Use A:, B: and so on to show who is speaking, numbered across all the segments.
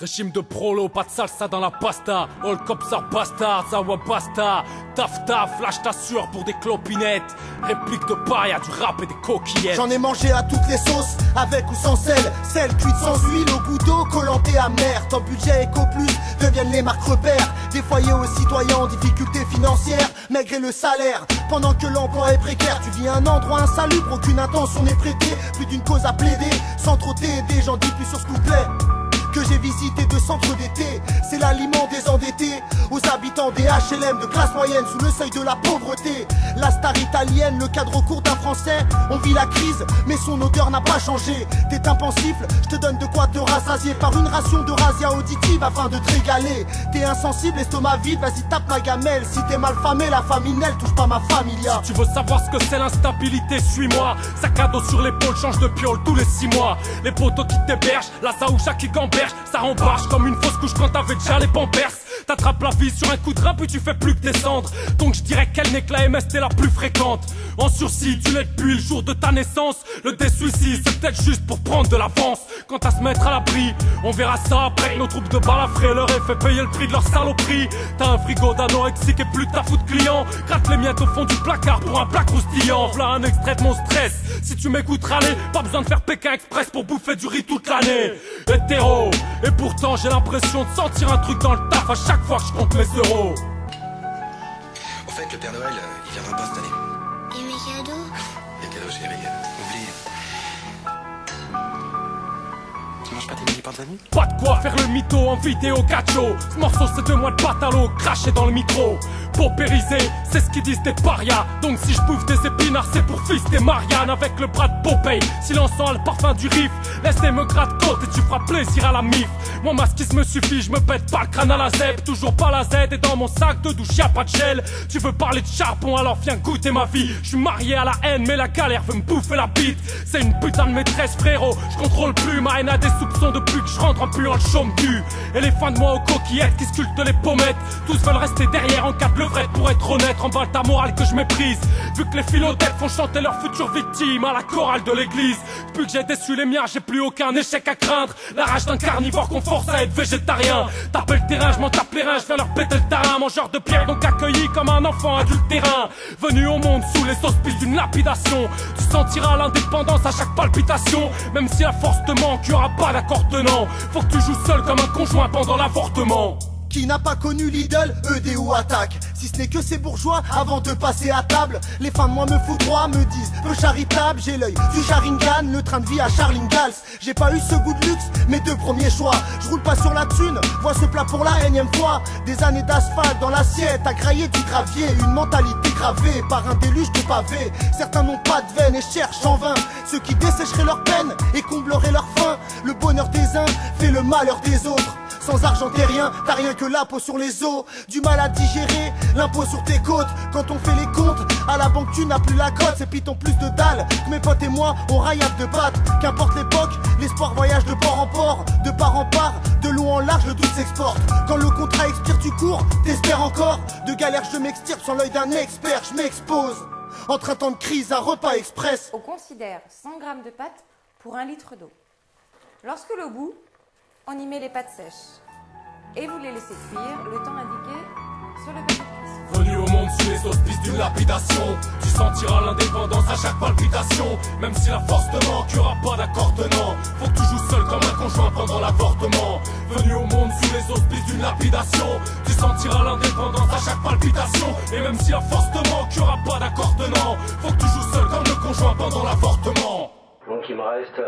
A: Régime de prolo, pas de salsa dans la pasta. All cops are bastards, awa basta. Taf taf, lâche ta sueur pour des clopinettes. Réplique de paille, du rap et des coquillettes.
B: J'en ai mangé à toutes les sauces, avec ou sans sel. Celle cuite sans huile, au goût d'eau, collanté amer. Ton budget éco plus deviennent les marques repères. Des foyers aux citoyens en difficulté financière, maigrer le salaire. Pendant que l'emploi est précaire, tu vis un endroit insalubre, aucune intention n'est prêtée. Plus d'une cause à plaider, sans trop t'aider, j'en dis plus sur ce couplet. Que j'ai visité de centres d'été, c'est l'aliment des endettés. Aux habitants des HLM de classe moyenne sous le seuil de la pauvreté. La star italienne, le cadre court d'un français. On vit la crise, mais son odeur n'a pas changé. T'es un pensifle, je te donne de quoi te rassasier par une ration de razzia auditive afin de te régaler. T'es insensible, estomac vide, vas-y tape ma gamelle. Si t'es mal famé, la famille n'elle touche pas ma familia.
A: Si tu veux savoir ce que c'est l'instabilité, suis-moi. Sac à dos sur l'épaule, change de piole tous les 6 mois. Les poteaux qui t'hébergent, la saoucha qui gamberge. Ça rembarche comme une fausse couche quand t'avais déjà les pampers. T'attrapes la vie sur un coup de rap et tu fais plus que descendre. Donc je dirais qu'elle n'est que la MST la plus fréquente. En sursis, tu l'es depuis le jour de ta naissance. Le désuicide, c'est peut-être juste pour prendre de l'avance. Quant à se mettre à l'abri, on verra ça après. Nos troupes de balafrés leur aient fait payer le prix de leur saloperie. T'as un frigo d'anorexique et plus ta fout de clients. Gratte les miettes au fond du placard pour un plat croustillant. V'là un extrait de mon stress. Si tu m'écoutes râler, pas besoin de faire Pékin Express pour bouffer du riz toute l'année. Hétéro. Et pourtant j'ai l'impression de sentir un truc dans le taf à chaque fois que je compte mes euros.
C: Au fait, le Père Noël, il viendra pas cette année.
D: Et mes cadeaux?
C: Les cadeaux, chérie, oublie. Tu manges pas tes mini-pains de vanille?
A: Pas de quoi faire le mytho en vidéo cacho. Ce morceau c'est 2 mois de patalo craché dans le micro. Paupérisé, c'est ce qu'ils disent des parias. Donc si je bouffe des épinards c'est pour fils des Marianne. Avec le bras de Popeye, silençant le parfum du riff. Laisse-les me gratte-côte et tu feras plaisir à la mif. Mon masquisme me suffit, je me pète pas le crâne à la zèbre. Toujours pas la Z et dans mon sac de douche y'a pas de gel. Tu veux parler de charbon alors viens goûter ma vie. Je suis marié à la haine mais la galère veut me bouffer la bite. C'est une putain de maîtresse frérot. Je contrôle plus ma haine a des soupçons depuis que je rentre en puant le chaume cul. Et les fins de mois aux coquillettes qui sculptent les pommettes. Tous veulent rester derrière en cas de levrette. Pour être honnête, remballe ta morale que je méprise. Vu que les philodèles font chanter leurs futures victimes à la chorale de l'église. Depuis que j'ai déçu les miens, j'ai plus aucun échec à craindre. La rage d'un carnivore qu'on force à être végétarien. Taper le terrain, je m'en tape les reins, je viens leur péter le terrain. Mangeur de pierre donc accueilli comme un enfant adultérin. Venu au monde sous les auspices d'une lapidation. Tu sentiras l'indépendance à chaque palpitation. Même si la force te manque, y'aura pas d'accord tenant. Faut que tu joues seul comme un conjoint pendant l'avortement.
B: Qui n'a pas connu Lidl, ED ou Attaque? Si ce n'est que ces bourgeois, avant de passer à table, les fins de moi me foutent droit, me disent peu charitable. J'ai l'œil du Sharingan, le train de vie à Charlingals. J'ai pas eu ce goût de luxe, mes 2 premiers choix. Je roule pas sur la thune, vois ce plat pour la énième fois. Des années d'asphalte dans l'assiette, à grailler du gravier. Une mentalité gravée par un déluge de pavés. Certains n'ont pas de veine et cherchent en vain ceux qui dessécheraient leur peine et combleraient leur faim. Le bonheur des uns fait le malheur des autres. Sans argent t'es rien, t'as rien que la peau sur les os. Du mal à digérer, l'impôt sur tes côtes. Quand on fait les comptes, à la banque tu n'as plus la cote. C'est piton plus de dalle que mes potes et moi, on raillasse de pattes. Qu'importe l'époque, l'espoir voyage de port en port. De part en part, de long en large, le doute s'exporte. Quand le contrat expire tu cours, t'espères encore. De galère je m'extirpe sans l'œil d'un expert, je m'expose. Entre un temps de crise, un repas express.
E: On considère 100 g de pâtes pour 1 litre d'eau. Lorsque l'eau bout, on y met les pâtes sèches. Et vous les laissez cuire le temps indiqué sur le papier de cuisson.
A: Venu au monde sous les auspices d'une lapidation. Tu sentiras l'indépendance à chaque palpitation. Même si la force te manque, y'aura pas d'accord tenant. Faut que tu joues seul comme un conjoint pendant l'avortement. Venu au monde sous les auspices d'une lapidation. Tu sentiras l'indépendance à chaque palpitation. Et même si la force te manque, y'aura pas d'accord tenant. Faut que tu joues seul comme le conjoint pendant l'avortement.
F: Donc il me reste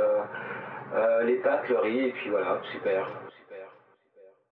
F: les pâtes, le riz et puis voilà, super.